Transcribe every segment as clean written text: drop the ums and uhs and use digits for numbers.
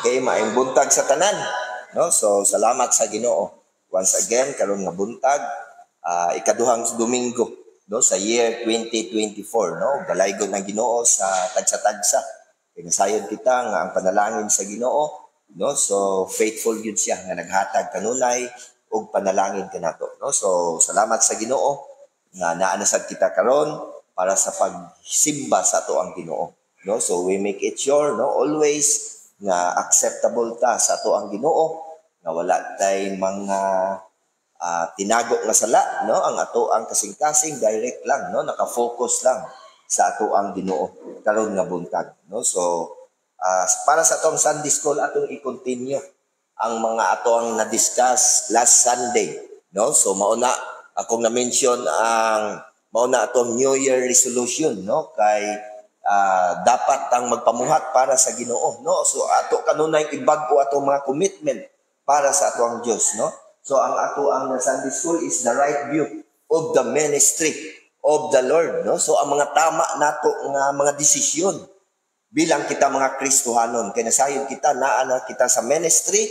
Okay, maayong buntag sa tanan. No? So, salamat sa Ginoo. Once again, karon nga buntag, ikaduhang Domingo, no, sa year 2024, no? Galaygon ng Ginoo sa tagsa-tagsa. Pinasayon kita nga ang panalangin sa Ginoo, no? So, faithful yun siya nga naghatag kanunay og panalangin kanato, no? So, salamat sa Ginoo nga naanasad kita karon para sa pagsimba sa ato ang Ginoo, no? So, we make it sure, no, always nga acceptable ta sa ato ang Ginoo, nga wala tay mga tinago nga sala, no? Ang ato ang kasing-kasing direct lang, no? Naka-focus lang sa ato ang Ginoo karon nga buntag, no? So para sa atong Sunday school atong i-continue ang mga ato ang na-discuss last Sunday, no? So mauna akong na-mention ang mauna atong New Year resolution, no? Kay dapat ang magpamuhat para sa Ginoo, no? So ato kanunay ibag-o ato mga commitment para sa ato ang Dios, no? So ang ato ang Sunday school is the right view of the ministry of the Lord, no? So ang mga tama nato nga mga desisyon bilang kita mga Kristohanon, kay nasayon kita naa na kita sa ministry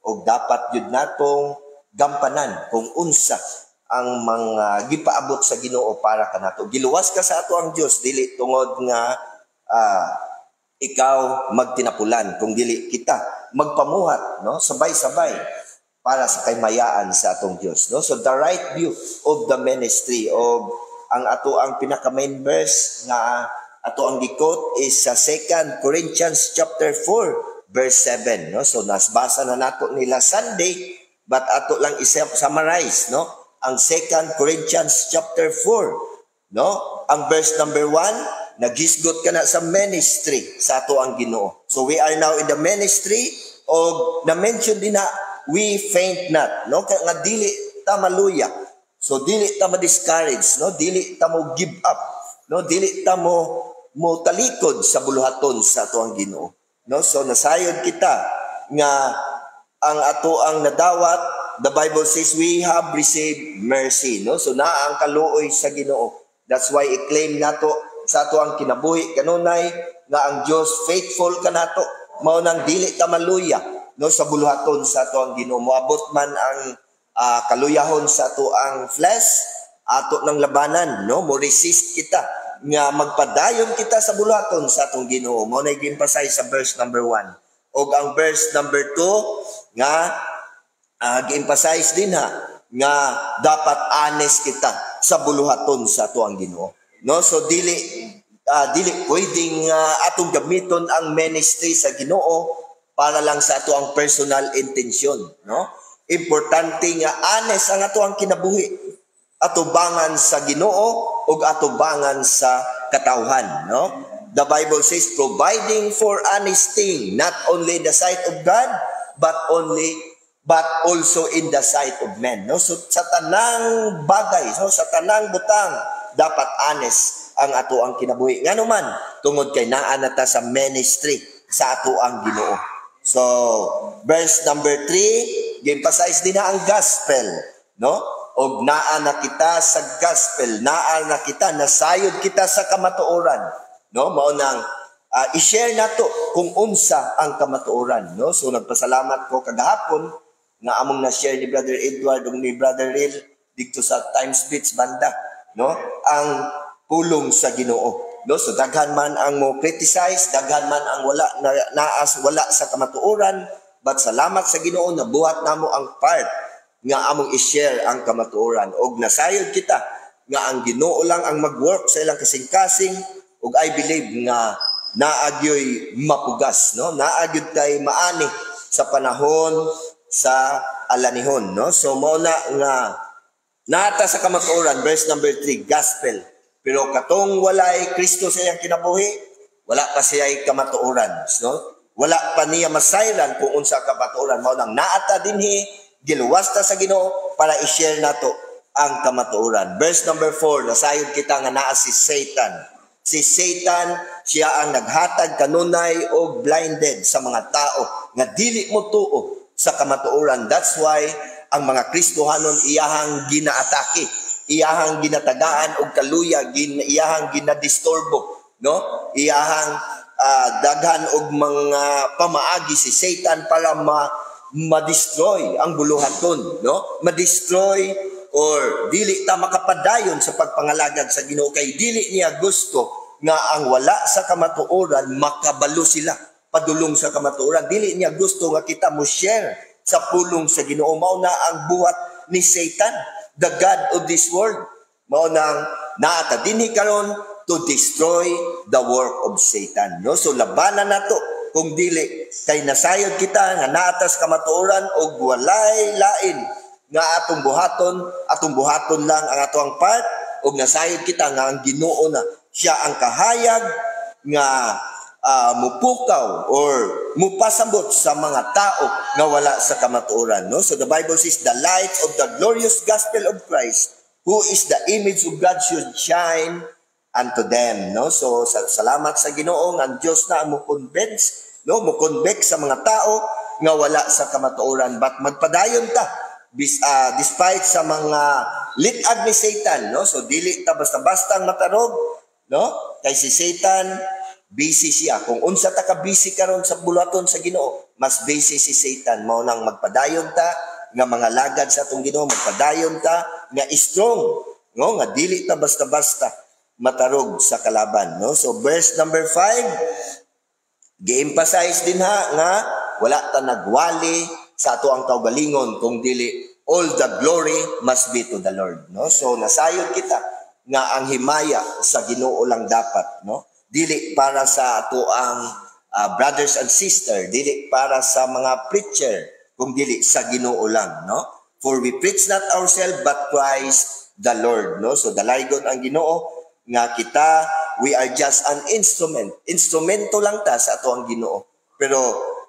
o dapat jud natong gampanan kung unsa ang mga gipaabot sa Ginoo para kanato. Giluwas ka sa ato ang Dios dili tungod nga ikaw magtinapulan, kung dili kita magpamuhat, no, sabay-sabay para sa kaymayaan sa atong Dios, no? So the right view of the ministry of ang ato ang pinaka main verse nga ato ang gi-quote is sa 2 Corinthians chapter 4 verse 7, no? So nasbasa na nato nila Sunday, but ato lang i-summarize, no? Ang 2 Corinthians chapter 4, no? Ang verse number 1, nagisgot ka na sa ministry sa ato ang Ginoo. So we are now in the ministry o na-mention din na we faint not, no? Kaya nga dili ta maluya. So dili ta ma-discourage, no? Dili ta mo give up, no? Dili ta mo talikod sa buluhaton sa ato ang Ginoo, no? So nasayod kita nga ang ato ang nadawat. The Bible says we have received mercy, no? So naa ang kaluoy sa Ginoo. That's why i-claim nato sa ato ang kinabuhi kanunay nga ang Dios faithful kanato. Mao nang dili ta maluya, no, sa buluhaton sa ato ang Ginoo. Moabot man ang kaluyahon sa ato ang flesh, ato ng labanan, no? Mo resist kita nga magpadayon kita sa buluhaton sa atong Ginoo. Mo na gi-emphasize sa verse number 1. Og ang verse number 2 nga gi-emphasize din nga dapat honest kita sa buluhaton sa ato ang Ginoo, no? So dili pwedeng atong gamiton ang ministry sa Ginoo para lang sa ato ang personal intention, no? Importante nga honest ang ato ang kinabuhi, atubangan sa Ginoo ug atubangan sa katawhan, no? The Bible says providing for honesty not only in the sight of God but also in the sight of men, no? So sa tanang bagay, so sa tanang butang dapat honest ang ato ang kinabuhi. Ngano man tungod kay naa na ta sa ministry sa ato ang Ginoo. So verse number 3, gi-emphasize din na ang gospel, no? Og naa na kita sa gospel, naa na kita, nasayod kita sa kamatuoran, no? Mao nang i-share nato kung unsa ang kamatuoran, no? So nagpasalamat ko kagahapon nga among na-share ni Brother Edward ug ni Brother Ril dito sa Times Beach banda, no? Ang pulong sa Ginoo, no? So daghan man ang mo criticize, daghan man ang wala sa kamatuoran, but salamat sa Ginoo na buhat namo ang part nga among i-share ang kamatuoran og nasayod kita nga ang Ginoo lang ang mag-work sa ilang kasing-kasing ug I believe nga naagyoy mapugas, no? Naagyoy tay maani sa panahon sa alanihon, no? So mao na nga nata sa kamatuoran verse number 3, gospel. Pero katong walay Kristo sa iyang kinabuhi, wala pa siya'y kamatuoran, no? Wala pa niya masayran kung unsa kamatuoran. Mao nang naata dinhi, giluwas ta sa Ginoo para i-share nato ang kamatuoran. Verse number 4, nasayod kita nga naa si Satan. Si Satan, siya ang naghatag kanunay o blinded sa mga tao nga dili mo tuo sa kamatuoran. That's why ang mga Kristohanon iyahang ginaatake, iyahang ginatagaan og kaluya, iyahang ginadisturbo, no? Iyahang daghan og mga pamaagi si Satan para ma-destroy ang buluhaton, no? Ma-destroy or dili ta makapadayon sa pagpangalagad sa Ginoo, kay dili niya gusto nga ang wala sa kamatuoran makabalo sila padulong sa kamatuoran. Dili niya gusto nga kita mo share sa pulong sa Ginoo. Mao na ang buhat ni Satan, the god of this world. Mao nang naata dinhi karon to destroy the work of Satan, no? So labanan nato kung dili kay nasayod kita nga naatas kamatuoran og walay lain nga atong buhaton lang ang atong part, og nasayod kita nga ang Ginoo na siya ang kahayag nga mupukaw or mupasabot sa mga tao nga wala sa kamatuoran, no? So the Bible says the light of the glorious gospel of Christ, who is the image of God, should shine unto them, no? So salamat sa Ginoo ang Dios na mo convince, no, mo convict sa mga tao nga wala sa kamatuoran, but magpadayon ta despite sa mga litag ni Satan, no? So dili ta basta-basta matarog, no? Kay si Satan busy siya. Kung unsa ta ka busy karon sa bulaton sa Ginoo, mas busy si Satan. Mao nang magpadayon ta nga mga lagad sa atong Ginoo, magpadayon ta nga strong, no, nga dili ta basta-basta matarog sa kalaban, no? So verse number 5, gi-emphasize din nga wala ta nagwali sa ato ang kaugalingon, kung dili all the glory must be to the Lord, no? So nasayod kita nga ang himaya sa Ginoo lang dapat, no? Dili para sa ato ang brothers and sister, dili para sa mga preacher, kung dili sa Ginoo lang, no? For we preach not ourselves but Christ the Lord, no? So dalaygon ang Ginoo nga kita, we are just an instrumento lang ta sa ato ang Ginoo, pero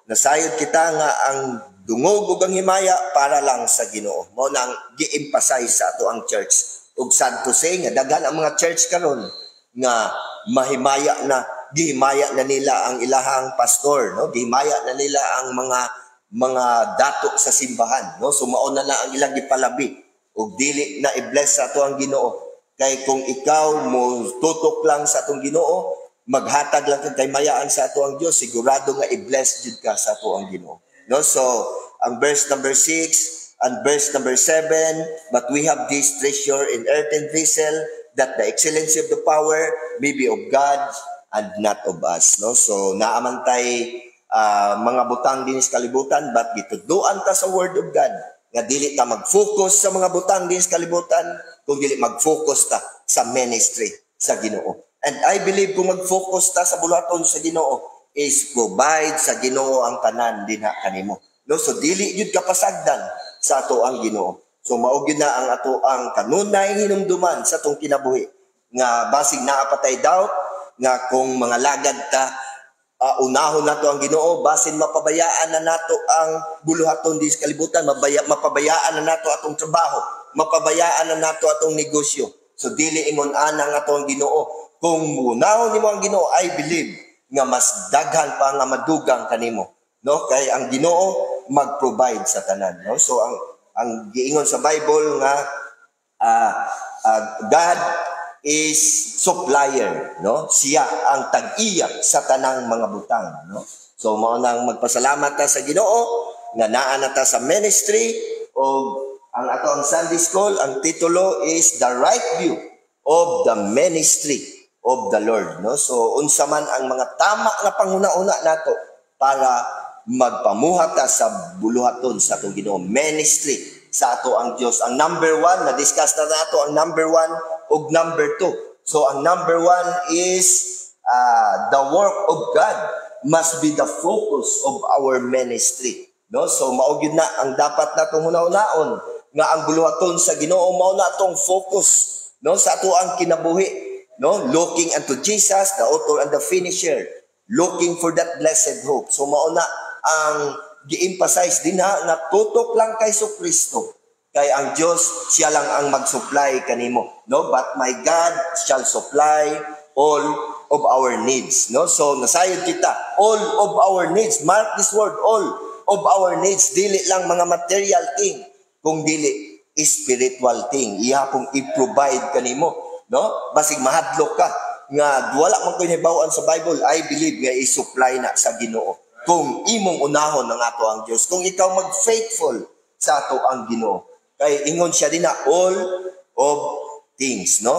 nasayod kita nga ang dungog ug ang himaya para lang sa Ginoo. Mao nang gi-emphasize sa ato ang church. Ug sad to say nga daghan ang mga church karon nga gihimaya na nila ang ilahang pastor, no? Gihimaya na nila ang mga dato sa simbahan, no? So mao na ang ilang gipalabi ug dili na i-bless sa ato ang Ginoo. Kay kung ikaw mo tutok lang sa atong Ginoo, maghatag lang kay mayaan sa ato ang Dios, sigurado nga i-bless jud ka sa ato ang Ginoo, no? So ang verse number 6 and verse number 7, but we have this treasure in earthen vessel, that the excellency of the power may be of God and not of us, no? So naamantay mga butang din sa kalibutan, but gituduan ta sa word of God nga dili ta mag-focus sa mga butang din sa kalibutan, kung dili mag-focus ta sa ministry sa Ginoo. And I believe kung mag-focus ta sa bulaton sa Ginoo, is provide sa Ginoo ang tanan dinha kanimo, no? So dili jud ka pasagdan sa ato ang Ginoo. So mao gyud na ang ato ang kanunay hinumduman sa atong kinabuhi, nga basig naa patay doubt nga kung mga lagad ta unahon nato ang Ginoo, basin mapabayaan na nato ang buluhaton di sa kalibutan, mapabayaan na nato atong trabaho, mapabayaan na nato atong negosyo. So dili ingon ana nga atong Ginoo. Kung unahon nimo ang Ginoo, I believe nga mas daghan pa nga madugang kanimo, no? Kay ang Ginoo mag-provide sa tanan, no? So ang giingon sa Bible nga God is supplier, no? Siya ang tag-iya sa tanang mga butang, no? So mao nang magpasalamat ta sa Ginoo nga naa na ta sa ministry, o ang ato ang Sunday school, ang titulo is The Right View of the Ministry of the Lord, no? So unsa man ang mga tama nga panghuna-una nato para magpamuhat ta sa buluhaton sa atong Ginoo, ministry sa ato ang Dios. Ang number 1 na discuss na nato, ang number 1 ug number 2. So ang number 1 is the work of God must be the focus of our ministry, no? So mao gyud na ang dapat natong hunahunahon nga ang buluhaton sa Ginoo mao na atong focus, no, sa ato ang kinabuhi, no? Looking unto Jesus, the author and the finisher, looking for that blessed hope. So mao na ang gi-emphasize din nga tutok lang kay Kristo. Kay ang Dios, siya lang ang mag-supply kanimo, no? But my God shall supply all of our needs, no? So nasayod kita, all of our needs, mark this word, all of our needs, dili lang mga material thing, kung dili spiritual thing, iya kung i-provide kanimo, no? Basig mahadlok ka nga wala man koy hibaw-an sa Bible, I believe nga i-supply na sa Ginoo. Kung imong unahon ng ato ang Dios, kung ikaw mag-faithful sa ato ang Ginoo. Kay ingon siya din na all of things, no?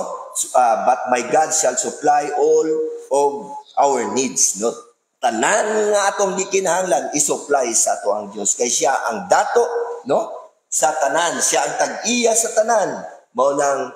But my God shall supply all of our needs, no? Tanan nga atong gikinahanglan i-supply sa ato ang Dios. Kay siya ang dato, no? Sa tanan, siya ang tag-iya sa tanan. Mao nang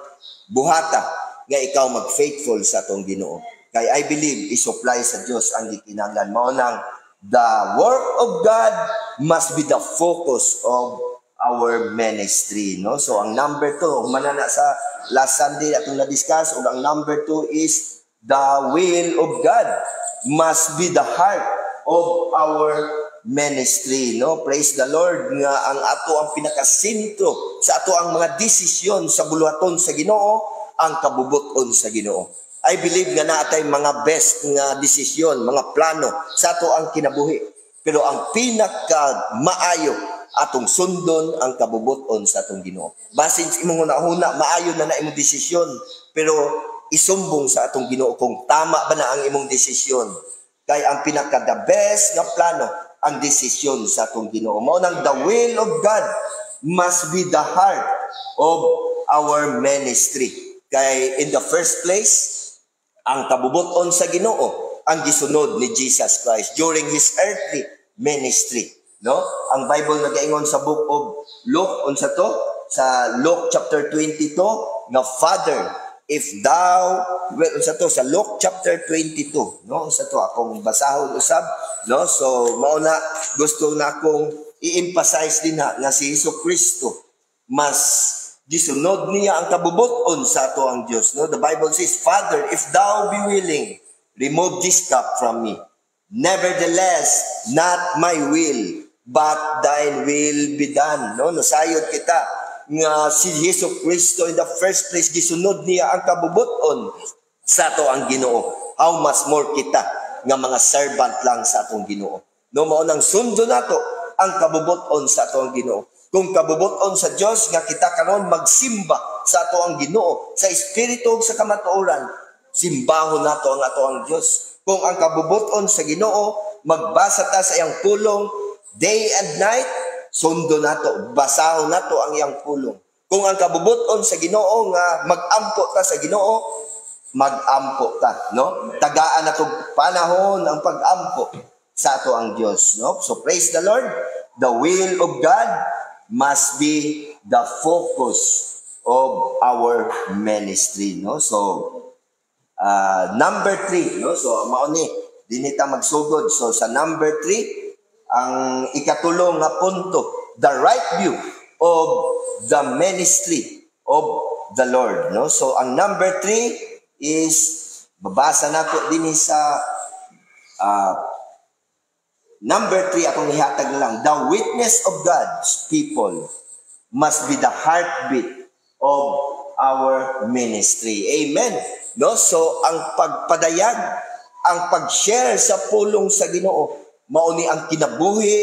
buhata nga ikaw mag-faithful sa atong Ginoo. Kay I believe i-supply sa Dios ang gikinahanglan. Mao nang the work of God must be the focus of our ministry, no? So ang number 2, manana sa last Sunday atong na-discuss, ug ang number 2 is the will of God must be the heart of our ministry, no? Praise the Lord nga ang ato ang pinakasentro sa ato ang mga desisyon sa buluhaton sa Ginoo, ang kabubuton sa Ginoo. I believe nga naatay mga best nga desisyon, mga plano sa ato ang kinabuhi. Pero ang pinaka maayo atong sundon ang kabubuton sa atong Ginoo. Basin imong una maayo na imong desisyon, pero isumbong sa atong Ginoo kung tama ba na ang imong desisyon. Kay ang pinaka the best nga plano ang desisyon sa atong Ginoo. Mao nang the will of God must be the heart of our ministry. Kay in the first place, ang kabubuton sa Ginoo ang gisunod ni Jesus Christ during his earthly ministry. No? Ang Bible nagaingon sa book of Luke, unsa to? Sa Luke chapter 22, nga Father, if thou, unsa to? Sa Luke chapter 22, no? Unsa to? Akong basahon usab, no? So, mauna, gusto na akong i-emphasize din na si Jesucristo, mas gisunod niya ang kabubuton sa ato ang Dios, no? The Bible says, Father, if thou be willing, remove this cup from me. Nevertheless, not my will, but thine will be done, no? Nasayod kita nga si Jesucristo in the first place gisunod niya ang kabubuton sa ato ang Ginoo. How much more kita nga mga servant lang sa atong Ginoo, no? Mao nang sundo nato ang kabubuton sa ato ang Ginoo. Kung kabubuton sa Dios nga kita karon magsimba sa ato ang Ginoo sa espiritu ug sa kamatuoran, simbahon nato ang ato ang Dios. Kung ang kabubuton sa Ginoo magbasa ta sa iyang pulong day and night, sundo nato, basahon nato ang iyang pulong. Kung ang kabubuton sa Ginoo nga mag-ampo ta sa Ginoo, mag-ampo ta, no? Tagaan nato panahon ang pag-ampo sa ato ang Dios, no? So praise the Lord. The will of God must be the focus of our ministry, no? So number 3, no? So mao ni dinita magsugod. So sa number 3, ang ikatulong nga punto, the right view of the ministry of the Lord, no? So ang number 3 is babasa nato din sa number 3 atong ihatag lang, the witness of God's people must be the heartbeat of our ministry. Amen. No? So ang pagpadayag, ang pag-share sa pulong sa Ginoo, mauni ang kinabuhi,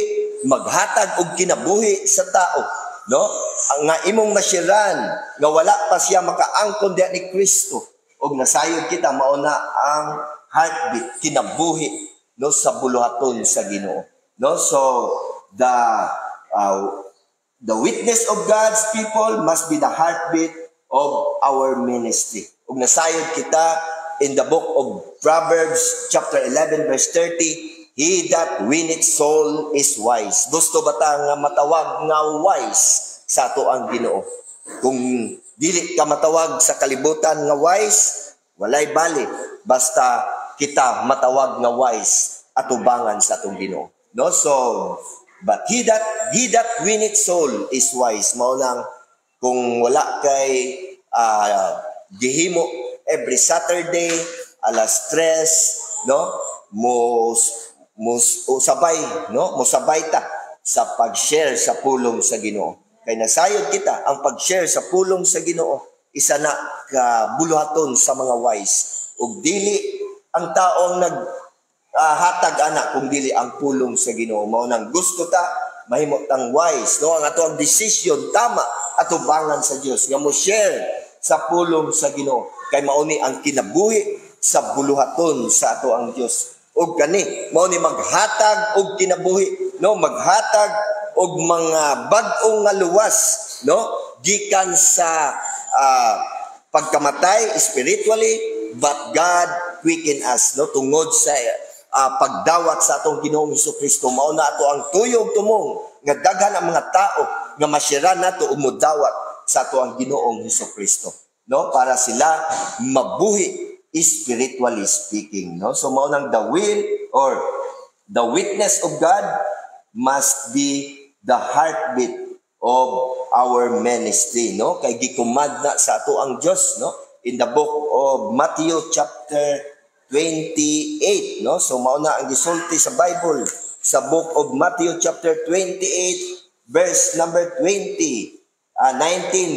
maghatag og kinabuhi sa tao, no? Ang nga imong mashiran nga wala pa siya makaangkon diha ni Kristo, og nasayod kita mauna ang heartbeat, kinabuhi, no, sa buluhaton sa Ginoo, no? So the witness of God's people must be the heartbeat of our ministry. Og nasayod kita in the book of Proverbs chapter 11 verse 30, he that winneth soul is wise. Gusto ba ta nga matawag nga wise sa ato ang Ginoo? Kung dili ka matawag sa kalibutan nga wise, walay bali. Basta kita matawag nga wise atubangan sa atong Ginoo. No? So, but he that winneth soul is wise. Mao nang kung wala kay gihimo every Saturday alas 3, no? Musabay ta sa pag-share sa pulong sa Ginoo. Kay nasayod kita ang pag-share sa pulong sa Ginoo, isa na ka buluhaton sa mga wise. Ug dili ang taong hatag ana kung dili ang pulong sa Ginoo. Mao nang gusto ta mahimo tang wise, no? Ang ato ang decision tama atubangan sa Dios nga mo share sa pulong sa Ginoo. Kay mauni ang kinabuhi sa buluhaton sa ato ang Dios. Og kani mao ni maghatag og kinabuhi, no, maghatag og mga bag-ong nga luwas, no, gikan sa pagkamatay spiritually, but God quicken us, no, tungod sa pagdawat sa atong Ginoong Hesukristo. Mao na ato ang tuyog tumong nga daghan ang mga tao nga masyara nato umudawat sa ato ang Ginoong Hesukristo, no, para sila mabuhi spiritually speaking, no. So mao nang the will or the witness of God must be the heartbeat of our ministry, no, kay gikumad na sa ato ang Dios, no, in the book of Matthew chapter 28, no. So mao na ang gisulti sa Bible sa book of Matthew chapter 28 verse number 19.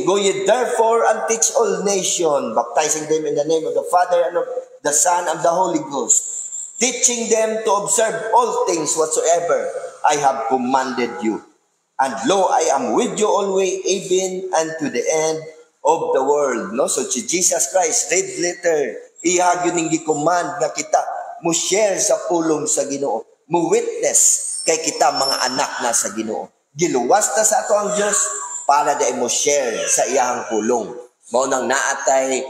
Go ye therefore and teach all nations, baptizing them in the name of the Father and of the Son and the Holy Ghost, teaching them to observe all things whatsoever I have commanded you. And lo, I am with you always, even unto the end of the world. No? So, si Jesus Christ, red letter, ihag yun yung gi-command na kita, mo share sa pulong sa Ginoo, mo witness kay kita mga anak na sa Ginoo. Giluwas na sa ato ang Diyos, para da mo share sa iyang pulong. Mao nang naatay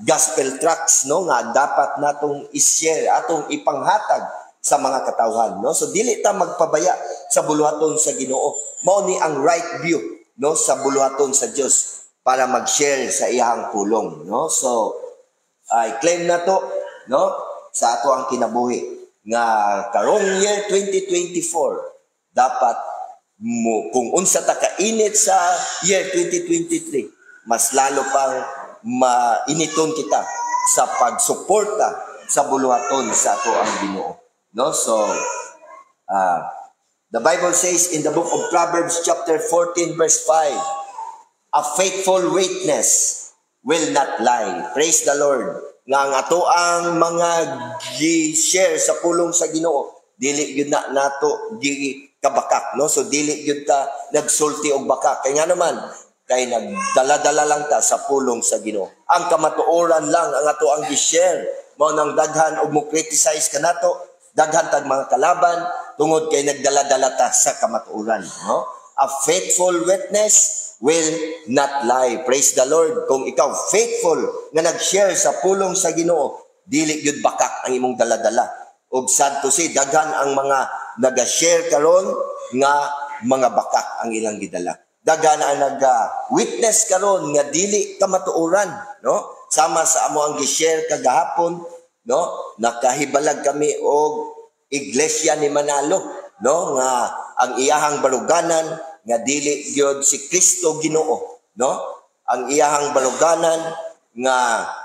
gospel tracts, no, nga dapat natong i-share, atong ipanghatag sa mga katawhan, no. So dili ta magpabaya sa buluhaton sa Ginoo. Mao ni ang right view, no, sa buluhaton sa Dios para mag-share sa iyang pulong, no. So I claim na to, no, sa ato ang kinabuhi nga karong year 2024 dapat mo kung unsa ta kainit sa year 2023, mas lalo pang mainiton kita sa pagsuporta sa buluhaton sa ato ang Ginoo, no. So the Bible says in the book of Proverbs chapter 14 verse 5, a faithful witness will not lie. Praise the Lord. Nga ang ato ang mga gi-share sa pulong sa Ginoo, dili gyud na nato kabakak, no. So dili gyud ta nagsulti og bakak, kay nga naman kay nagdala-dala lang ta sa pulong sa Ginoo. Ang kamatuoran lang ang ato ang gi-share. Mao nang daghan og mo criticize kanato, daghan tag mga kalaban tungod kay nagdala-dala ta sa kamatuoran, no. A faithful witness will not lie. Praise the Lord. Kung ikaw faithful nga nag-share sa pulong sa Ginoo, dili gyud bakak ang imong dala-dala. Og sad to say, daghan ang mga nag-share karon nga mga bakak ang ilang gidala. Daghan ang nag-witness karon nga dili kamatuoran, no. Sama sa amo ang gi-share kagahapon, no, nakahibalag kami og iglesia ni Manalo, no, nga ang iyahang baruganan nga dili gyud si Kristo Ginoo, no. Ang iyahang baruganan nga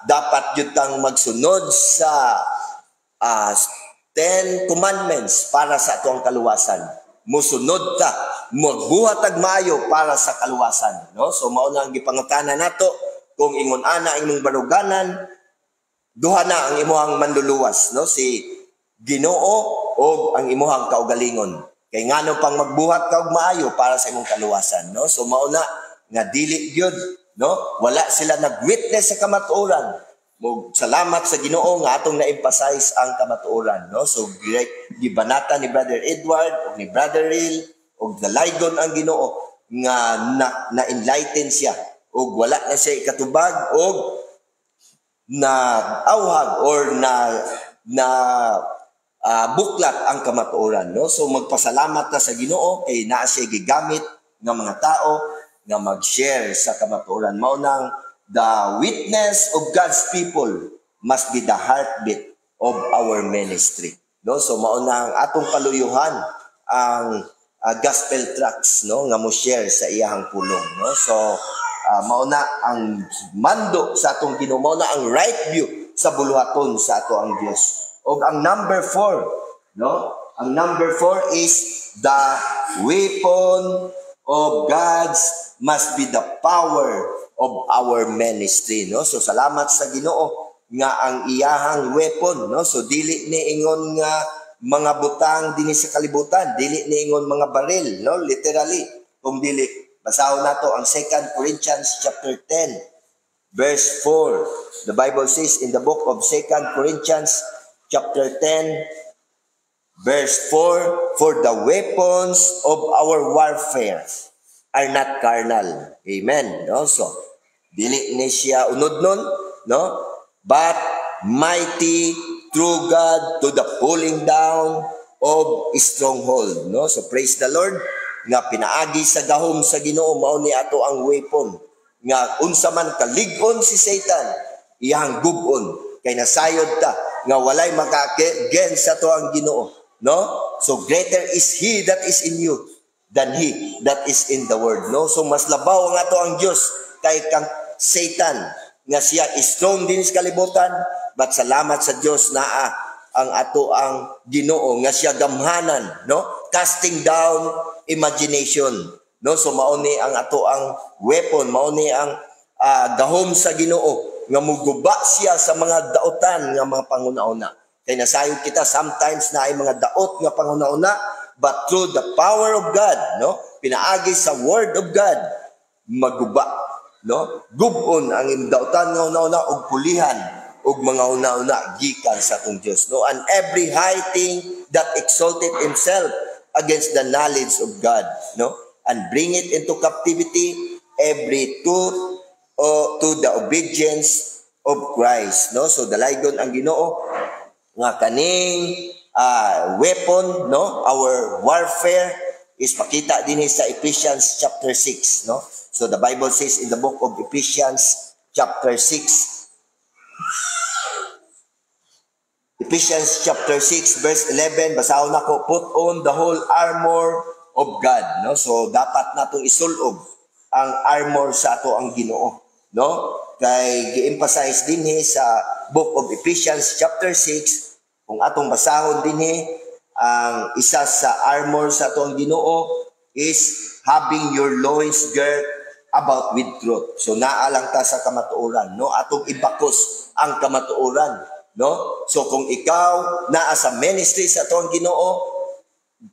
dapat gyud tang magsunod sa 10 commandments para sa atong kaluwasan. Musunod ta, magbuhat ag maayo para sa kaluwasan, no. So mao na ang gipangutana nato, kung ingon ana imong baruganan, duha na ang imong manluluwas, no, si Ginoo o ang imong kaugalingon. Kay ngano pang magbuhat ka og maayo para sa imong kaluwasan, no. So mao na nga dili gyud, no, wala sila nag-witness sa kamatuoran. Salamat sa Ginoo nga atong na-emphasize ang kamatuoran, no. So gibanata ni Brother Edward o ni Brother Real o nalaygon ang Ginoo nga na-enlighten siya o wala na siya ikatubag o na awhag or na buklat ang kamatuoran, no. So magpasalamat ta sa Ginoo kay naa siya gigamit ng mga tao nga mag-share sa kamatuoran. Mao nang the witness of God's people must be the heartbeat of our ministry, no. So mao na ang atong paluyuhan ang gospel tracts, no, nga mo share sa iyang pulong, no. So mao na ang mando sa atong Ginoo, mao na ang right view sa buluhaton sa ato ang Dios. O ang number 4, no, ang number 4 is the weapon of God's must be the power of our ministry, no. So salamat sa Ginoo nga ang iyahang weapon, no. So dili ni ingon nga mga butang dinhi sa kalibutan, dili ni ingon mga baril, no, literally. Kung dili basahon nato ang 2 Corinthians chapter 10 verse 4. The Bible says in the book of 2 Corinthians chapter 10, verse 4, for the weapons of our warfare are not carnal. Amen. No? So, dili ni siya unod nun, no? But mighty through God to the pulling down of stronghold. No? So, praise the Lord, nga pinaagi sa gahom sa Ginoo mao ni ato ang weapon. Nga unsa man kalig-on si Satan, iyang gub-on. Kay nasayod ta, nga walay maka-again sa to ang Ginoo. No? So, greater is He that is in you than he that is in the world. No? So, mas labaw nga to ang Diyos kay kang Satan, nga siya is strong din sa kalibutan, but salamat sa Diyos na ang ato ang Ginoo, nga siya gamhanan, no? Casting down imagination. No? So, mauni ang ato ang weapon, mauni ang gahom sa Ginoo, nga muguba siya sa mga daotan nga mga panguna-una. Kaya nasayod kita, sometimes na ay mga daot nga panguna-una, but through the power of God, no? Pinaagi sa Word of God, maguba, no? Gubon ang imdautan nga una-una og pulihan og mga una-una gikan sa atong Dios, no? And every high thing that exalted himself against the knowledge of God, no? And bring it into captivity every thought to the obedience of Christ, no? So dalaygon ang Ginoo nga kaning weapon, no? Our warfare is pakita din sa Ephesians chapter 6, no? So the Bible says in the book of Ephesians chapter 6, Ephesians chapter 6 verse 11, basahon nako, put on the whole armor of God, no? So dapat natong isulog ang armor sa ato ang Ginoo, no? Kay gi-emphasize din sa book of Ephesians chapter 6, kung atong basahon din ang isa sa armor sa atong Ginoo is having your loins girt about with truth. So naalang ta sa kamatuoran, no? Atong ibakos ang kamatuoran, no? So kung ikaw naa sa ministry sa atong Ginoo,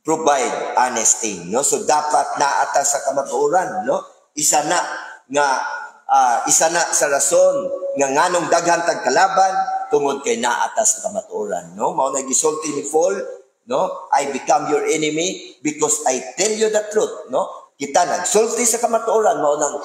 provide honesty, no? So dapat naa ta sa kamatuoran, no? Isa na sa rason nga nganong daghan tag kalaban tungod kay naa ta sa kamatuoran, no? Mao na gisulti ni Paul, no? I become your enemy because I tell you the truth, no? Kita nagsulti sa kamatuoran, mao nang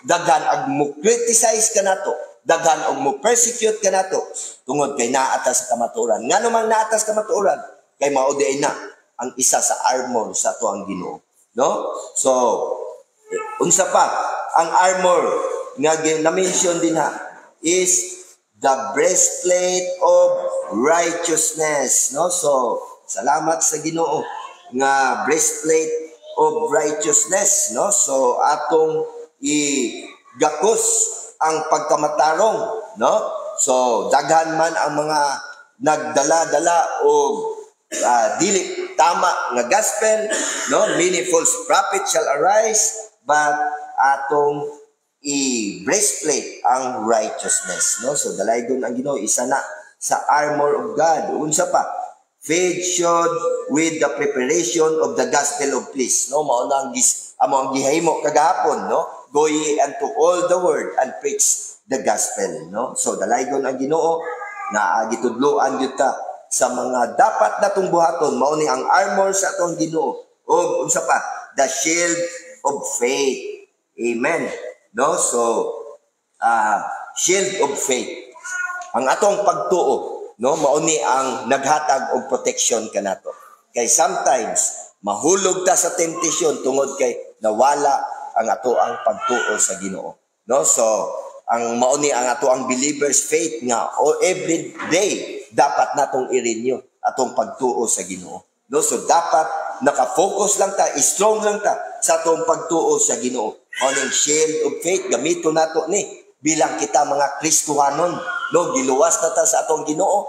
daghan ag mo criticize ka nato, daghan og mo persecute ka nato tungod kay naa ta sa kamatuoran. Ngano man naa ta sa kamatuoran, kay mao di na ang isa sa armor sa ato ang Ginoo, no? So unsa pa ang armor nga na-mention din is the breastplate of righteousness, no? So salamat sa Ginoo nga breastplate of righteousness, no? So atong igakos ang pagkamatarong, no? So daghan man ang mga nagdala-dala og dili tama nga gospel, no? Many false prophets shall arise, but atong i-breastplate ang righteousness, no? So dalaygon ang Ginoo, isa na sa armor of God. Unsa pa? Feed shod with the preparation of the gospel of peace, no? Mao na ang gihimo kagahapon, no? Go ye unto all the world and preach the gospel, no? So dalaygon ang Ginoo na gitudloan gyud ta sa mga dapat natong buhaton. Mao ni ang armor sa atong Ginoo. O unsa pa? The shield of faith. Amen. No? So shield of faith. Ang atong pagtuo, no, mao ni ang naghatag og protection kanato. Kay sometimes mahulog ta sa temptation tungod kay nawala ang ato ang pagtuo sa Ginoo. No? So ang mao ni ang ato ang believers faith nga every day dapat natong i-renew atong pagtuo sa Ginoo. No? So dapat naka-focus lang ta, strong lang ta sa atong pagtuo sa Ginoo. Mao ning shield of faith gamiton nato ni bilang kita mga Kristohanon, no? Giluwas na ta sa atong Ginoo,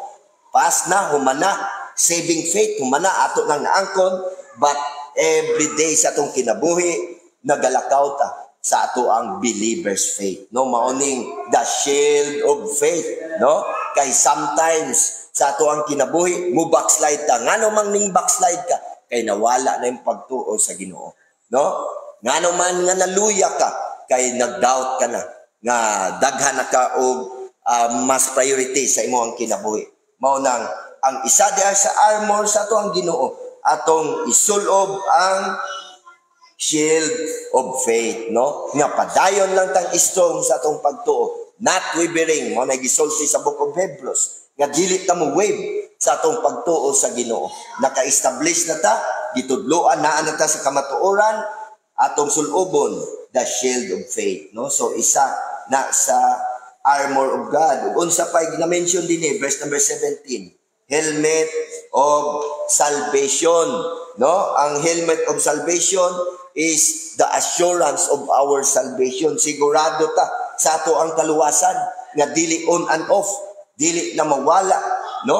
pas na humana saving faith, humana ato lang naangkon, but every day sa atong kinabuhi nagalakaw ta sa ato ang believers faith, no? Mao ning the shield of faith, no? Kay sometimes sa ato ang kinabuhi mo backslide ta. Ngano man ning backslide ka kay nawala na yung pagtuo sa Ginoo, no? Ngano man nga naluya ka kay nag-doubt ka na, nga daghan na ka og mas priority sa imong kinabuhi. Mao nang ang isa diha sa armor sa ato ang Ginoo, atong isulob ang shield of faith, no? Nga padayon lang tang strong sa atong pagtuo, not wavering. Mao na gisulti sa Book of Hebrews nga dili ta mo wave sa atong pagtuo sa Ginoo. Naka-establish na ta, gitudloan na ta sa kamatuoran, atong sulobon the shield of faith, no? So isa na sa armor of God. Unsa pa gina-mention din verse number 17, helmet of salvation, no? Ang helmet of salvation is the assurance of our salvation. Sigurado ta sa ato ang kaluwasan nga dili on and off, dili na mawala, no?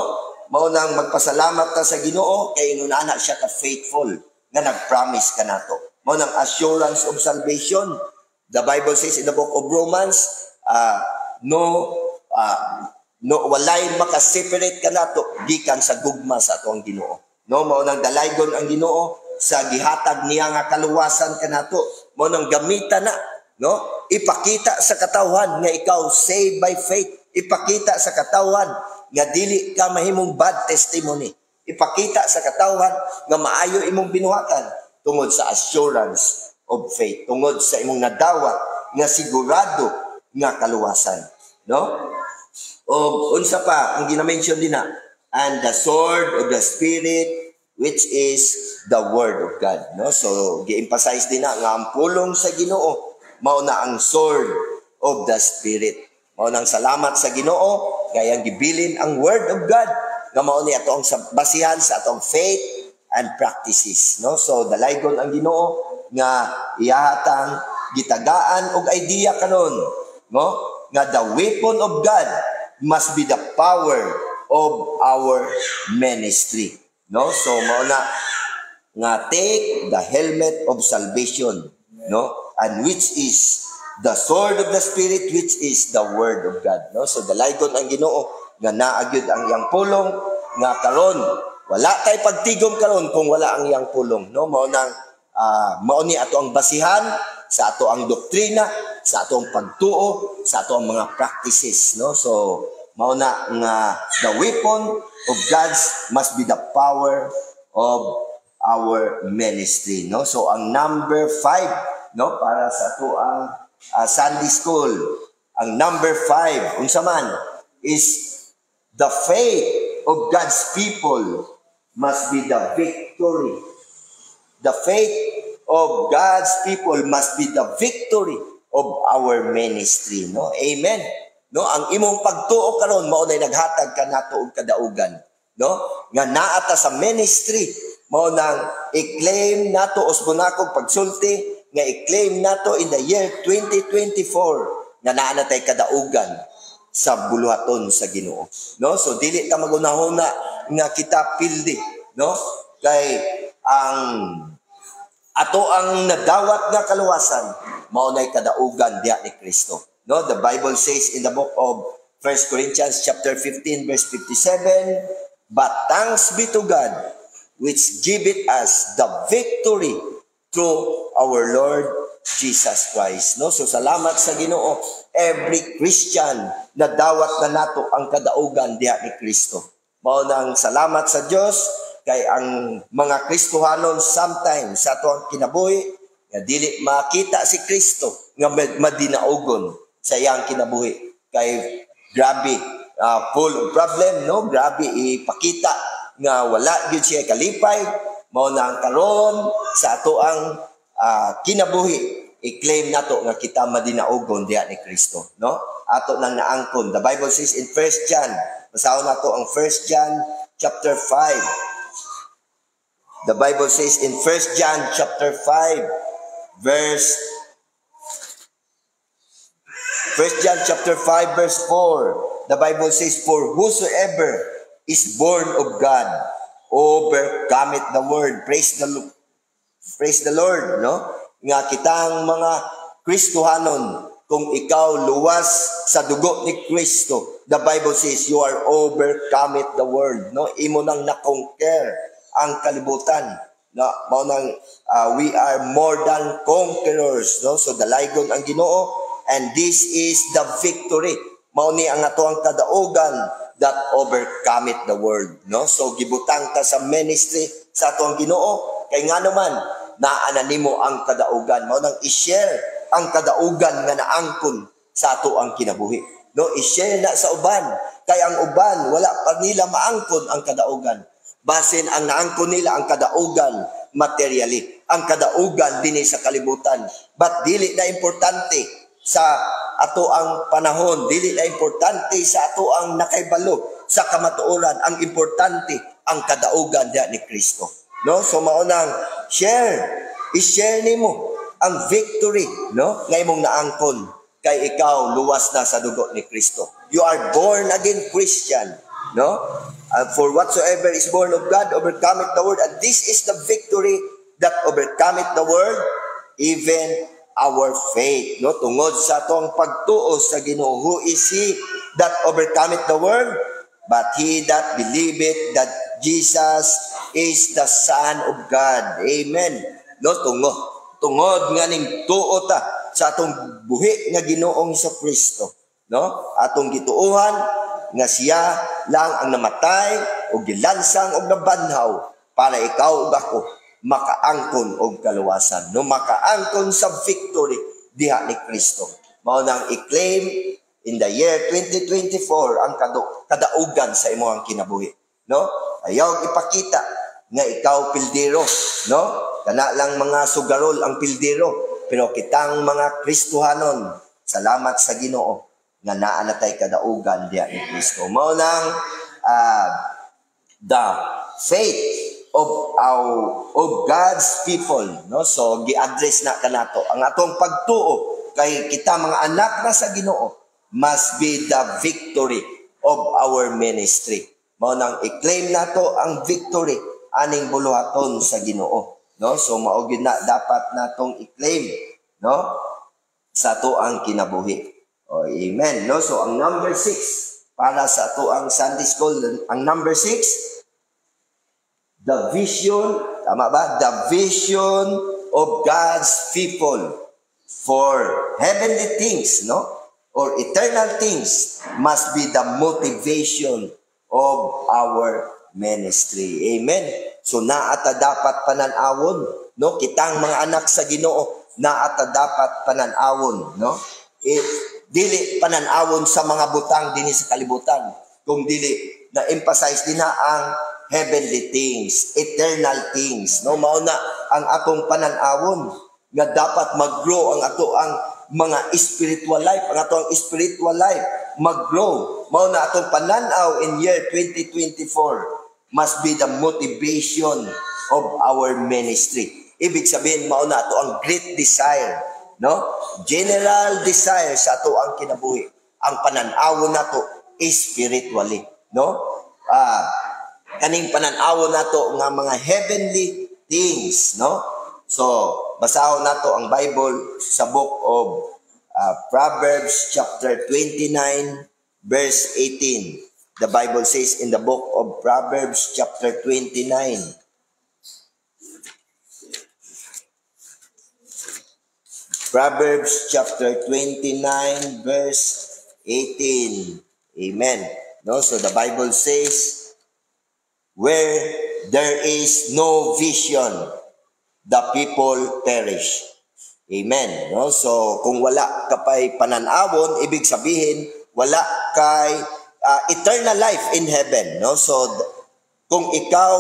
Mao nang magpasalamat ta sa Ginoo kay inuna siya ka faithful nga nagpromise ka nato. Mao nang assurance of salvation. The Bible says in the book of Romans, walay makaseparate ka nato gikan sa gugma sa ato ang Ginoo. No, mao nang dalaygon ang Ginoo sa gihatag niya nga kaluwasan ka nato. Mao nang gamitan na, no? Ipakita sa katawhan nga ikaw saved by faith. Ipakita sa katawhan nga dili ka mahimong bad testimony. Ipakita sa katawhan nga maayo imong binuhatan tungod sa assurance of faith, tungod sa imong nadawat nga sigurado nga kaluwasan, no? O unsa pa ang gina-mention din na, and the sword of the Spirit, which is the word of God, no? So gi-emphasize din na nga ang pulong sa Ginoo mao na ang sword of the Spirit. Mao nang salamat sa Ginoo kay ang gibilin ang word of God nga mao ni ato ang basihan sa atong faith and practices, no? So dalaygon ang Ginoo nga iyahatang gitagaan og idea kanon, no? Nga the weapon of God must be the power of our ministry, no? So mao na nga take the helmet of salvation, no? And which is the sword of the Spirit, which is the word of God, no? So dalaygon ang Ginoo nga naagyud ang iyang pulong nga karon wala tay pagtigom karon kung wala ang iyang pulong, no? Mao nang mao ni ato ang basihan sa ato ang doktrina, sa ato ang pagtuo, sa ato ang mga practices, no? So mao na nga the weapon of God's must be the power of our ministry, no? So ang number 5, no, para sa ato ang Sunday school, ang number 5 unsa man is the faith of God's people must be the victory. The faith of God's people must be the victory of our ministry, no? Amen. No, ang imong pagtuo karon mao nay naghatag kanato og kadaugan, no? Nga naa ta sa ministry mao nang i-claim nato usbonakog pagsulti nga i-claim nato in the year 2024 nga naa na tay kadaugan sa buluhaton sa Ginoo, no? So dili ta magunahuna nga kita pildi, no? Kay ang ato ang nadawat nga kaluwasan mao nay kadaugan diha ni Kristo, no? The Bible says in the book of 1 Corinthians chapter 15 verse 57, but thanks be to God which giveth us the victory through our Lord Jesus Christ, no? So salamat sa Ginoo, every Christian na dawat na nato ang kadaugan diha ni Kristo. Mao nang salamat sa Dios kay ang mga Kristohanon sometimes sa ato ang kinabuhi nga dili makita si Kristo nga madinaugon sa iyang kinabuhi kay grabe full of problem, no? Grabe ipakita nga wala gyud siya kalipay. Mao na ang karon sa ato ang kinabuhi i-claim nato nga kita madinaugon diha ni Kristo, no? Ato nang naangkon. The Bible says in 1 John, basahon nato ang 1 John chapter 5. The Bible says in 1 John chapter 5 verse 1 John chapter 5 verse 4. The Bible says, for whosoever is born of God overcometh the world. Praise the Lord, no? Nga kitang mga Kristohanon, kung ikaw luwas sa dugo ni Kristo, the Bible says you are overcometh the world, no? Imo nang na-conquer ang kalibutan, no? Mao nang we are more than conquerors, no? So dalaygon ang Ginoo And this is the victory. Mao ni ang ato ang kadaugan that overcometh the world. No? So gibutang ta sa ministry sa ato ang Ginoo kay nga naman naa nimo ang kadaugan. Mao nang i-share ang kadaugan nga naangkon sa ato ang kinabuhi. No, i-share na sa uban kay ang uban wala pa nila maangkon ang kadaugan. Basin ang naangkon nila ang kadaugan materially, ang kadaugan dinhi sa kalibutan. But dili na importante sa ato ang panahon, dili na importante sa ato ang nakaibalo sa kamatuoran. Ang importante ang kadaugan diha ni Kristo. No, so mao nang i-share nimo ang victory, no, nga imong naangkon kay ikaw luwas na sa dugo ni Kristo. You are born again Christian, no? For whatsoever is born of God overcometh the world, and this is the victory that overcometh the world, even our faith. No, tungod sa atong pagtuo sa Ginoo. Who is he that overcometh the world? But he that believeth that Jesus is the Son of God. Amen. No, tungod nga ning tuo ta sa atong buhi nga Ginoong sa Kristo, no? Atong gituohan nga siya lang ang namatay o gilansang og nabanhaw para ikaw ug ako makaangkon og kaluwasan, no? Makaangkon sa victory diha ni Kristo. Mao nang i-claim in the year 2024 ang kadaugan sa imong kinabuhi, no? Ayaw ipakita nga ikaw pildero, no? Kana lang mga sugarol ang pildero, pero kitang mga Kristohanon, salamat sa Ginoo nga naa na tay kadaugan diha ni Kristo. Mao nang the faith of God's people, no? So gi-address na kanato ang atong pagtuo kay kita mga anak na sa Ginoo must be the victory of our ministry. Mao nang i-claim nato ang victory aning buluhaton sa Ginoo, no? So mao gyud na dapat natong i-claim, no, sa ato ang kinabuhi. Oh, amen, no? So ang number 6 para sa ato ang Sunday school, ang number 6, the vision, tama ba? The vision of God's people for heavenly things, no? Or eternal things must be the motivation of our ministry. Amen. So naata dapat pananawon, no? Kitang mga anak sa Ginoo, naata dapat pananawon, no? Dili pananawon sa mga butang dinhi sa kalibutan, kung dili na emphasize din na ang heavenly things, eternal things, no? Mao na ang akong pananawon nga dapat mag-grow ang ato ang mga spiritual life, ang ato ang spiritual life mag-grow. Mao na atong pananaw in year 2024 must be the motivation of our ministry. Ibig sabihin, mao na ato ang great desire, no? General desire sa ato ang kinabuhi. Ang pananawon nato spiritually, no? Kaning pananawon nato nga mga heavenly things, no? So, basahon nato ang Bible sa book of Proverbs chapter 29 verse 18. The Bible says in the book of Proverbs chapter 29, Proverbs chapter 29 verse 18. Amen. No, so the Bible says, where there is no vision, the people perish. Amen. No, so kung wala ka pa'y pananawon, ibig sabihin wala kay eternal life in heaven, no? So kung ikaw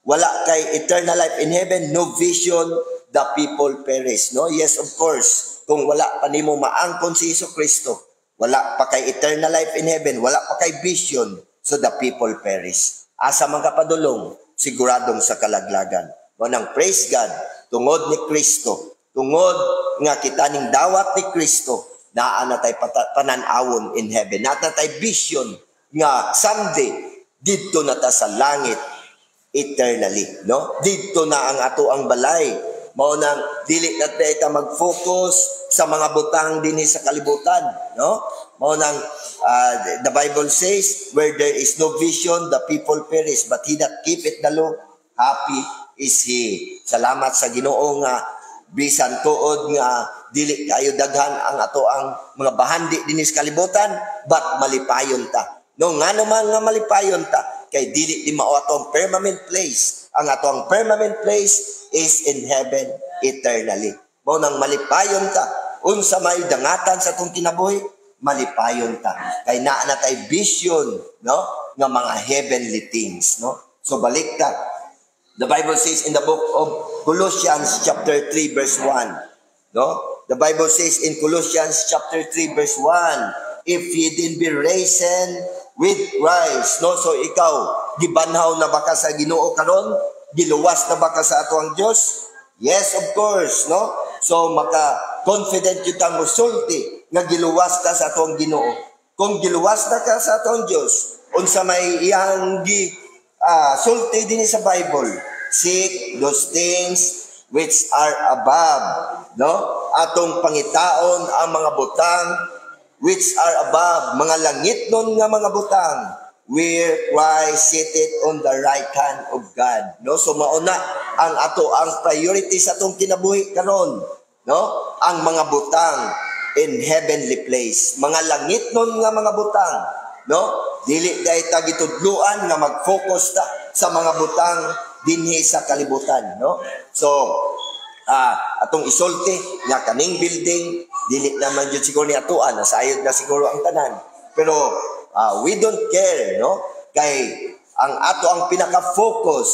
wala kay eternal life in heaven, no vision, the people perish, no? Yes, of course, kung wala pa nimo maangkon si Jesucristo, wala pa kay eternal life in heaven, wala pa kay vision, so the people perish. Asa man ka padulong, siguradong sa kalaglagan. Nang praise God, tungod ni Kristo, tungod nga kita ning dawat ni Kristo, naa na tay pananawon in heaven, naa na tay vision nga someday didto na ta sa langit eternally, no? Didto na ang ato ang balay. Mao nang dili na ta mag-focus sa mga butang dinhi sa kalibutan, no? Mao nang the Bible says, where there is no vision, the people perish, but he that keepeth the law, happy is he. Salamat sa Ginoo nga bisan tuod nga dili kayo daghan ang ato ang mga bahandi dinis kalibutan, but malipayon ta. No, nga naman nga malipayon ta, kay dili di mao atong permanent place. Ang atong permanent place is in heaven eternally. Mao nang malipayon ta, unsa may dangatan sa atong kinabuhi, malipayon ta. Kay naa na tay vision, no, nga mga heavenly things, no. So balik ta. The Bible says in the book of Colossians chapter 3 verse 1, no? The Bible says in Colossians chapter 3 verse 1, if ye din be risen with Christ, no? So ikaw, gibanhaw na ba ka sa Ginoo karon? Giluwas na ba ka sa ato ang Dios? Yes, of course, no? So maka-confident yun ang musulti nga giluwas ka sa ato ang Ginoo. Kung giluwas na ka sa ato ang Dios, unsa may iyang sulti din sa Bible, seek those things which are above, no? Atong pangitaon ang mga butang which are above, mga langit nun nga mga butang, where Christ seated on the right hand of God, no? So mauna ang ato ang priority sa atong kinabuhi karon, no? Ang mga butang in heavenly place, mga langit nun nga mga butang, no? Dili dahi ta gitudluan nga mag-focus ta sa mga butang dinhi sa kalibutan, no? So atong isulti nga kaning building dili naman jud siguro ni atuan, nasayod na siguro ang tanan, pero we don't care, no? Kay ang ato ang pinaka-focus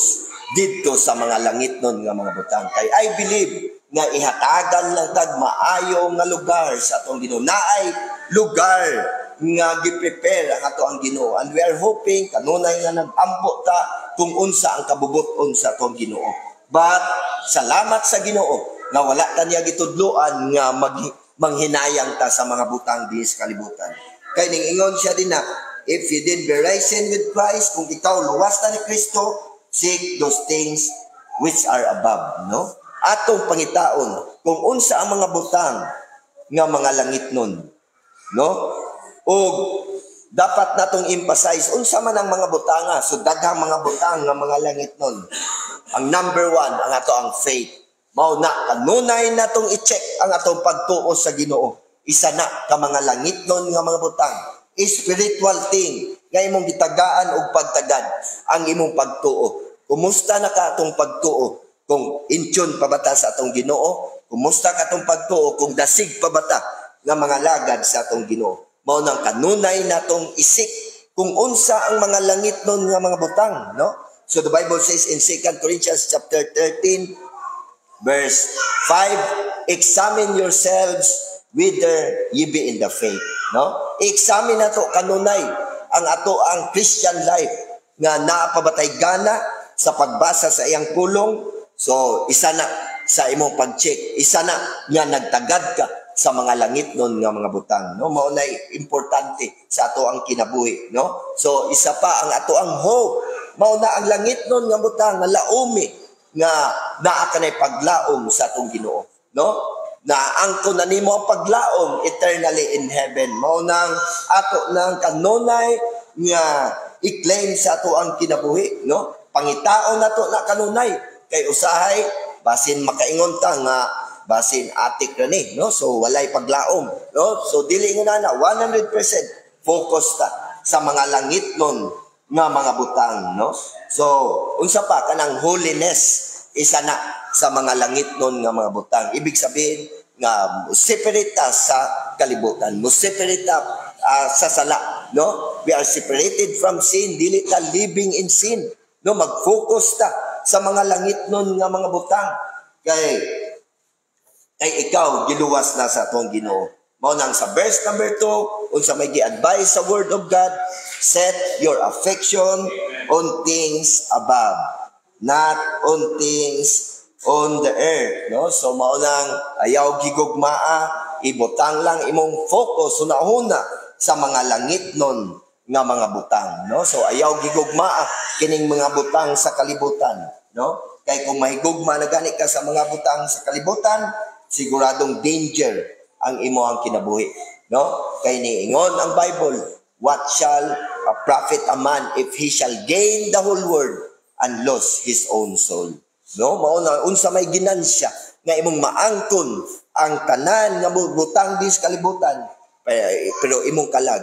dito sa mga langit nun nga mga butang. Kay I believe nga ihatagan lang tag maayo nga lugar sa atong Ginoo. Naay lugar nga gi-prepare ang ato ang Ginoo, and we are hoping kanunay nga nag-ampo ta kung unsa ang kabubuton sa atong Ginoo. But salamat sa Ginoo nga wala ta niya gitudloan nga manghinayang ta sa mga butang dinhi sa kalibutan. Kay ning-ingon siya din na, if you did be risen with Christ, kung ikaw luwas na ni Kristo, seek those things which are above, no? Atong pangitaon kung unsa ang mga butang nga mga langit nun, no? O dapat natong emphasize unsa man ang mga butanga. So daghang mga butang nga mga langit nun. Ang number 1 ang ato ang faith. Mao na kanunay natong i-check ang atong pagtuo sa Ginoo. Isa na ka mga langit nun nga mga butang. Spiritual thing nga imong gitagaan og pagtagad ang imong pagtuo. Kumusta na ka atong pagtuo? Kung intyon pa bata sa atong Ginoo? Kumusta ka atong pagtuo kung dasig pa bata nga mga lagad sa atong Ginoo? Mao nang kanunay natong isik kung unsa ang mga langit nun nga mga butang, no? So the Bible says in 2 Corinthians chapter 13 verse 5, examine yourselves whether ye be in the faith, no? I-examine nato kanunay ang ato ang Christian life nga naapabatay gana sa pagbasa sa iyang pulong. So isa na sa imong pag-check, isa na nga nagtagad ka sa mga langit nun nga mga butang, no? Mao nay importante sa ato ang kinabuhi, no? So isa pa ang ato ang hope, mao na ang langit nun nga butang nga laumi nga naa kanay paglaom sa atong Ginoo, no? Na angko na nimo ang paglaom eternally in heaven. Mao nang ato nang kanunay nga i-claim sa ato ang kinabuhi, no? Pangitaon nato na kanunay kay usahay basin makaingon ta nga basin atik ra ni, no? So walay paglaom, no? So dili nga na 100% focus ta sa mga langit nun nga mga butang, no? So unsa pa kanang holiness, isa na sa mga langit nun nga mga butang. Ibig sabihin nga separate ta sa kalibutan, mo separate ta sa sala, no? We are separated from sin, dili ta living in sin, no? Mag-focus ta sa mga langit nun nga mga butang. Kay ikaw giluwas na sa atong Ginoo. Mao nang sa verse number 2, unsa may gi-advise sa word of God, set your affection on things above, not on things on the earth, no? So mao nang ayaw gigugmaa, ibutang lang imong focus una-una sa mga langit nun nga mga butang, no? So ayaw gigugmaa kining mga butang sa kalibutan, no? Kay kung mahigugma na gani ka sa mga butang sa kalibutan, siguradong danger ang imo ang kinabuhi, no? Kay niingon ang Bible, what shall a profit a man if he shall gain the whole world and lose his own soul, no? Mao na unsa may ginansya nga imong maangkon ang tanan nga butang dis kalibutan, pero imong kalag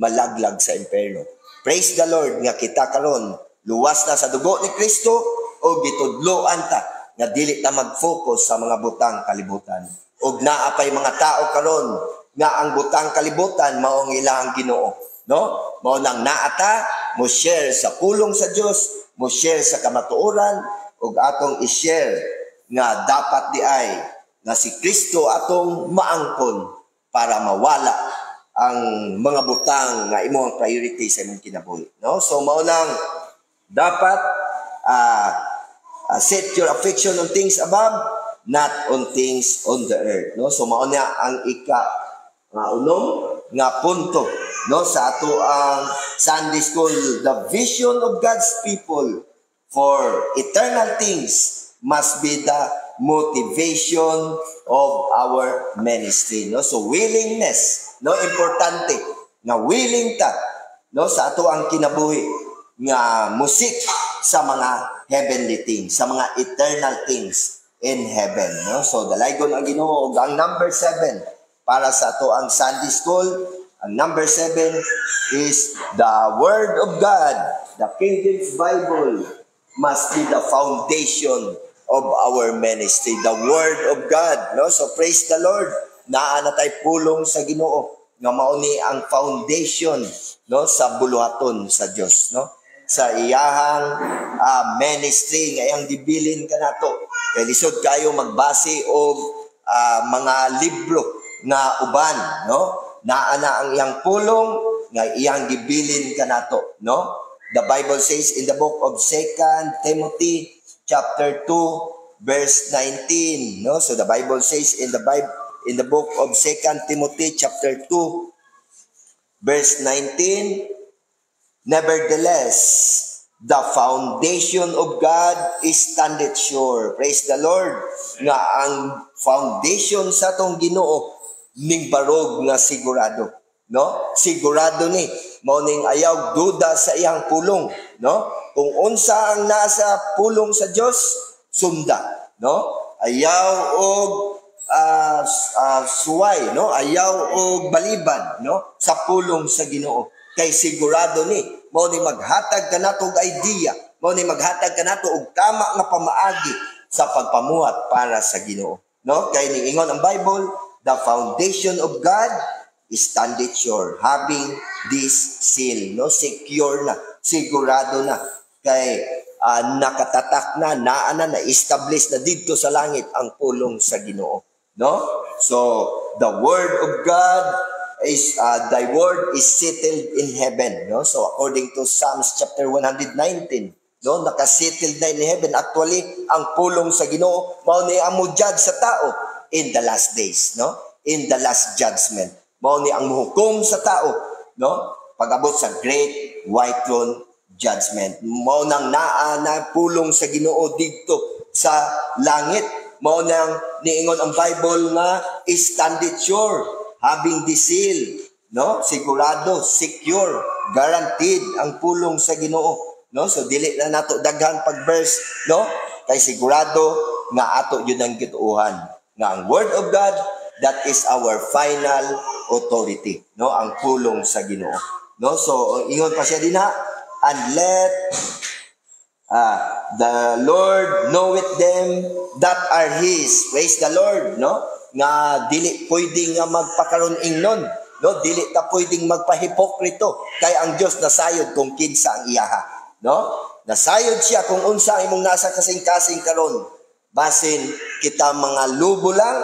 malaglag sa impierno. Praise the Lord nga kita karon luwas na sa dugo ni Kristo o gitudloan ta nga dili ta mag-focus sa mga butang kalibutan. Og naa pay mga tao karon nga ang butang kalibutan mao ang ilang Ginoo, no? Mao nang naata mo share sa pulong sa Dios, mo share sa kamatuoran ug atong i-share nga dapat di ay nga si Kristo atong maangkon para mawala ang mga butang nga imong priority sa imong kinabuhi, no? So mao nang dapat set your affection on things above, not on things on the earth, no? So mao na ang unom nga punto, no, sa ato ang Sunday school. The vision of God's people for eternal things must be the motivation of our ministry, no? So willingness, no, importante nga willing ta, no, sa ato ang kinabuhi nga musik sa mga heavenly things, sa mga eternal things in heaven, no? So dalaygon ang Ginoo. Ang number 7 para sa ato ang Sunday school, ang number 7 is the Word of God. The King James Bible must be the foundation of our ministry, the Word of God, no? So praise the Lord, naa na tay pulong sa Ginoo nga mao ni ang foundation, no, sa buluhaton sa Dios, no, sa iyahang ministry nga iyang dibilin kanato. Kay lisod kayo magbase og mga libro nga uban, no, naa na ang iyang pulong nga iyang gibilin kanato, no? The Bible says in the book of 2 Timothy chapter 2 verse 19, no? So the Bible says in the book of 2 Timothy chapter 2 verse 19, nevertheless the foundation of God is standeth sure. Praise the Lord. Nga ang foundation sa tong Ginoo ning barog nga sigurado, no? Sigurado ni mao ning ayaw duda sa iyang pulong, no? Kung unsa ang nasa pulong sa Dios, sunda, no? Ayaw og suway, no? Ayaw og baliban, no, sa pulong sa Ginoo. Kay sigurado ni mao ni maghatag kanato og idea, mao ni maghatag kanato og tama nga pamaagi sa pagpamuhat para sa Ginoo, no? Kay ning ingon ang Bible, the foundation of God is standeth sure, having this seal, no? Secure na, sigurado na, kay nakatatak na, naa na, na-establish na dito sa langit ang pulong sa Ginoo, no? So the Word of God is thy word is settled in heaven, no? So according to Psalms chapter 119, no, nakasettled na in heaven. Actually ang pulong sa Ginoo mao ni ang judge sa tao in the last days, no, in the last judgment. Mao ni ang muhukom sa tao, no, pag-abot sa great white throne judgment. Mao nang naa na pulong sa Ginoo dito sa langit. Mao nang niingon ang Bible nga standeth sure, having the seal, no, sigurado, secure, guaranteed ang pulong sa Ginoo, no? So dili na nato daghan pag verse, no, kay sigurado nga ato yun ang kituuhan nga ang Word of God, that is our final authority, no, ang pulong sa Ginoo, no? So ingon pa siya dinha, and let the Lord knoweth them that are His. Praise the Lord, no? Nga dili pwedeng nga magpakaron ingnon, no? Dili ta pwedeng magpahipokrito, kay ang Dios nasayod kung kinsa ang iyaha, no? Nasayod siya kung unsa imong nasa kasing-kasing karon, basin kita mga lubo lang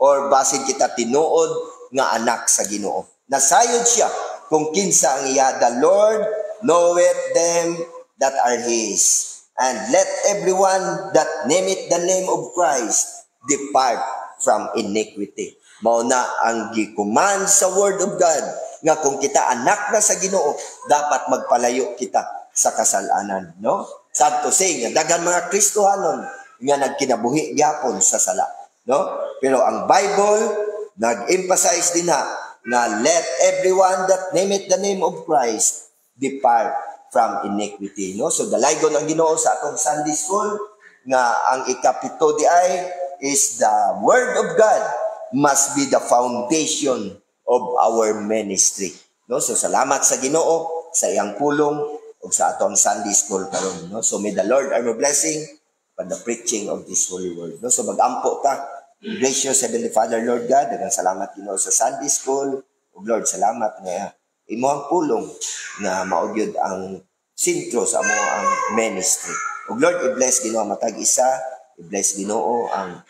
or basin kita tinuod nga anak sa Ginoo. Nasayod siya kung kinsa ang iya. The Lord knoweth them that are His, and let everyone that nameth the name of Christ depart from iniquity. Mao na ang gikuman sa Word of God nga kung kita anak na sa Ginoo, dapat magpalayo kita sa kasalanan, no? Sad to say nga daghan mga Kristohanon nga nagkinabuhi gyapon sa sala, no? Pero ang Bible nag-emphasize din na let everyone that nameth the name of Christ depart from iniquity, no? So dalaygon ang Ginoo sa atong Sunday school nga ang ikapito di ay is the Word of God must be the foundation of our ministry. No? So salamat sa Ginoo sa iyang pulong o sa atong Sunday school karon. No? So may the Lord are my blessing for the preaching of this holy word. No? So magampo ta. Gracious Heavenly Father, Lord God, daghang salamat Ginoo sa Sunday school. O Lord, salamat nga imo ang pulong na maugyod ang sentro sa amo ang ministry. O Lord, i-bless Ginoo matag isa, i-bless Ginoo ang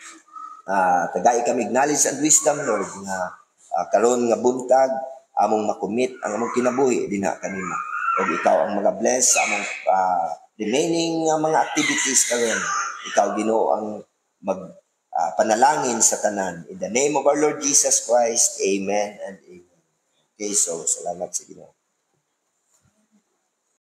tagay kami knowledge and wisdom, Lord, nga karon nga buntag among makumit ang among kinabuhi dinha kanimo. O ikaw ang mga bless sa among remaining mga activities karon. Ikaw Ginoo ang mag panalangin sa tanan. In the name of our Lord Jesus Christ, amen and amen. Okay, so salamat sa Ginoo.